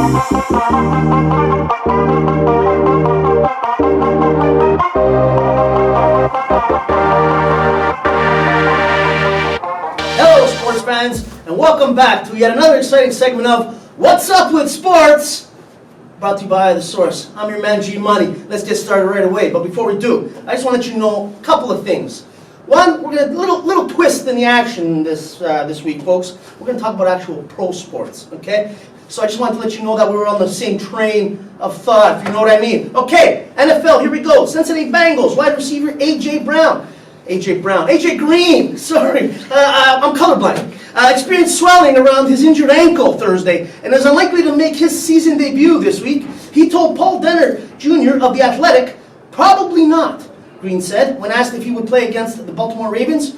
Hello, sports fans, and welcome back to yet another exciting segment of What's Up with Sports, brought to you by The Source. I'm your man, G-Money. Let's get started right away. But before we do, I just want to let you know a couple of things. One, we're going to little twist in the action this week, folks. We're going to talk about actual pro sports, okay? So I just wanted to let you know that we were on the same train of thought, if you know what I mean. Okay, NFL, here we go. Cincinnati Bengals, wide receiver AJ Green, sorry, I'm colorblind. Experienced swelling around his injured ankle Thursday and is unlikely to make his season debut this week. He told Paul Denner Jr. of The Athletic, "Probably not," Green said when asked if he would play against the Baltimore Ravens.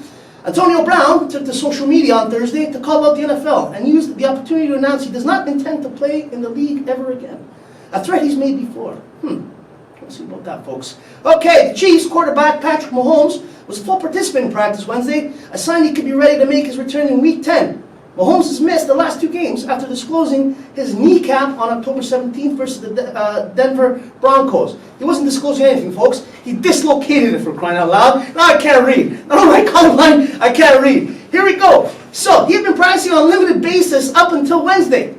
Antonio Brown took to social media on Thursday to call out the NFL and used the opportunity to announce he does not intend to play in the league ever again. A threat he's made before. We'll see about that, folks. Okay, the Chiefs quarterback Patrick Mahomes was a full participant in practice Wednesday, a sign he could be ready to make his return in Week 10. Mahomes has missed the last two games after disclosing his kneecap on October 17th versus the Denver Broncos. He wasn't disclosing anything, folks. He dislocated it, for crying out loud. Now I can't read. Not only colorblind, I can't read. Here we go. So, he had been practicing on a limited basis up until Wednesday.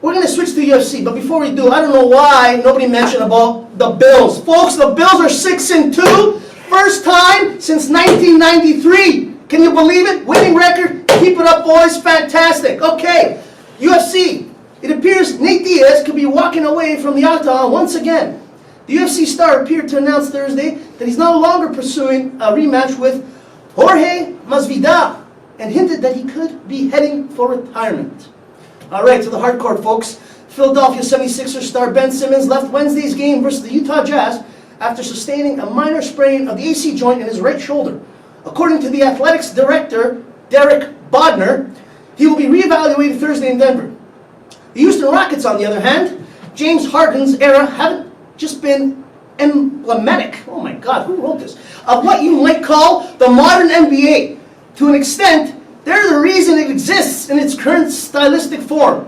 We're going to switch to the UFC, but before we do, I don't know why nobody mentioned about the Bills. Folks, the Bills are 6-2. First time since 1993. Can you believe it? Winning record. Keep it up, boys. Fantastic. Okay, UFC. It appears Nate Diaz could be walking away from the octagon once again. The UFC star appeared to announce Thursday that he's no longer pursuing a rematch with Jorge Masvidal and hinted that he could be heading for retirement. All right, to the hardcore, folks. Philadelphia 76ers star Ben Simmons left Wednesday's game versus the Utah Jazz after sustaining a minor sprain of the AC joint in his right shoulder. According to the Athletics director, Derek Bodner, he will be reevaluated Thursday in Denver. The Houston Rockets, on the other hand, James Harden's era haven't just been emblematic, oh my God, who wrote this, of what you might call the modern NBA. To an extent, they're the reason it exists in its current stylistic form.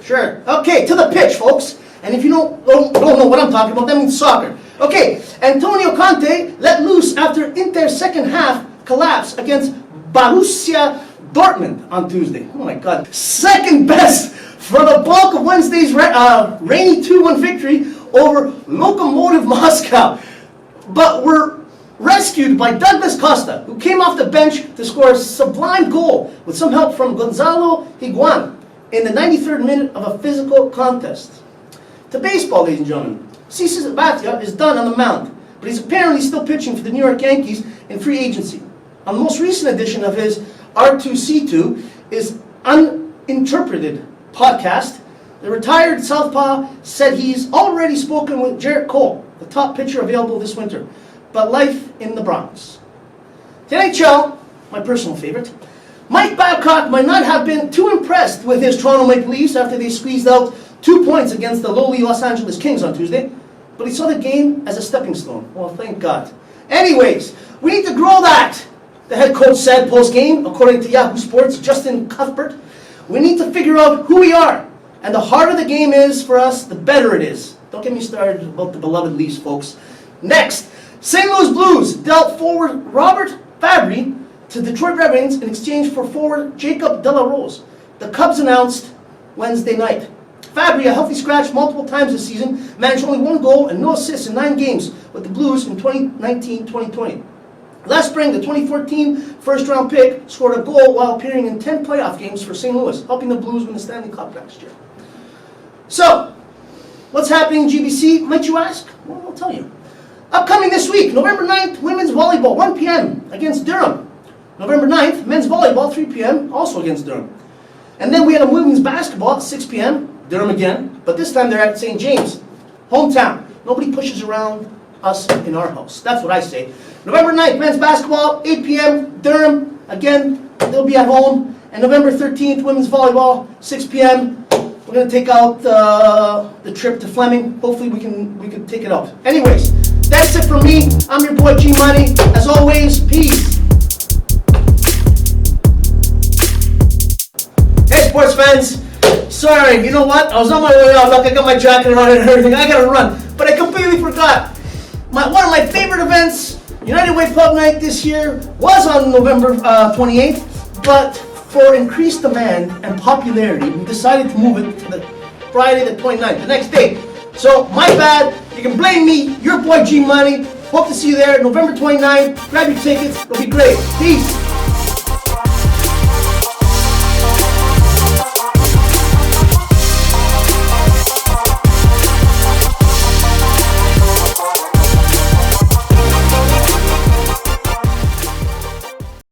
Sure. Okay, to the pitch, folks. And if you don't know what I'm talking about, that means soccer. Okay, Antonio Conte let loose after Inter's second half collapse against Borussia Dortmund on Tuesday. Oh my God. Second best for the bulk of Wednesday's rainy 2-1 victory over Lokomotiv Moscow. But were rescued by Douglas Costa, who came off the bench to score a sublime goal with some help from Gonzalo Higuain in the 93rd minute of a physical contest. To baseball, ladies and gentlemen. Cesar Sabathia is done on the mound, but he's apparently still pitching for the New York Yankees in free agency. On the most recent edition of his R2C2 is Uninterpreted podcast, the retired southpaw said he's already spoken with Jarrett Cole, the top pitcher available this winter. But life in the Bronx. To NHL, my personal favorite, Mike Babcock might not have been too impressed with his Toronto Maple Leafs after they squeezed out 2 points against the lowly Los Angeles Kings on Tuesday, but he saw the game as a stepping stone. Well, thank God. Anyways, we need to grow that, the head coach said post-game, according to Yahoo Sports' Justin Cuthbert. We need to figure out who we are, and the harder the game is for us, the better it is. Don't get me started about the beloved Leafs, folks. Next, St. Louis Blues dealt forward Robert Fabry to Detroit Red Wings in exchange for forward Jacob De La Rose. The Cubs announced Wednesday night. Fabry, a healthy scratch multiple times this season, managed only 1 goal and no assists in 9 games with the Blues in 2019-2020. Last spring, the 2014 first-round pick scored a goal while appearing in 10 playoff games for St. Louis, helping the Blues win the Stanley Cup last year. So, what's happening in GBC, might you ask? Well, I'll tell you. Upcoming this week, November 9th, women's volleyball, 1 p.m. against Durham. November 9th, men's volleyball, 3 p.m., also against Durham. And then we had a women's basketball at 6 p.m., Durham again, but this time they're at St. James, hometown. Nobody pushes around us in our house. That's what I say. November 9th, men's basketball, 8 p.m., Durham. Again, they'll be at home. And November 13th, women's volleyball, 6 p.m. We're going to take out the trip to Fleming. Hopefully we can take it out. Anyways, that's it from me. I'm your boy G-Money. As always, peace. Hey, sports fans. Sorry, you know what? I was on my way out. Look, I got my jacket on and everything. I gotta run. But I completely forgot. One of my favorite events, United Way Pub Night this year, was on November 28th. But for increased demand and popularity, we decided to move it to the Friday the 29th, the next day. So, my bad. You can blame me. Your boy G Money. Hope to see you there November 29th. Grab your tickets. It'll be great. Peace.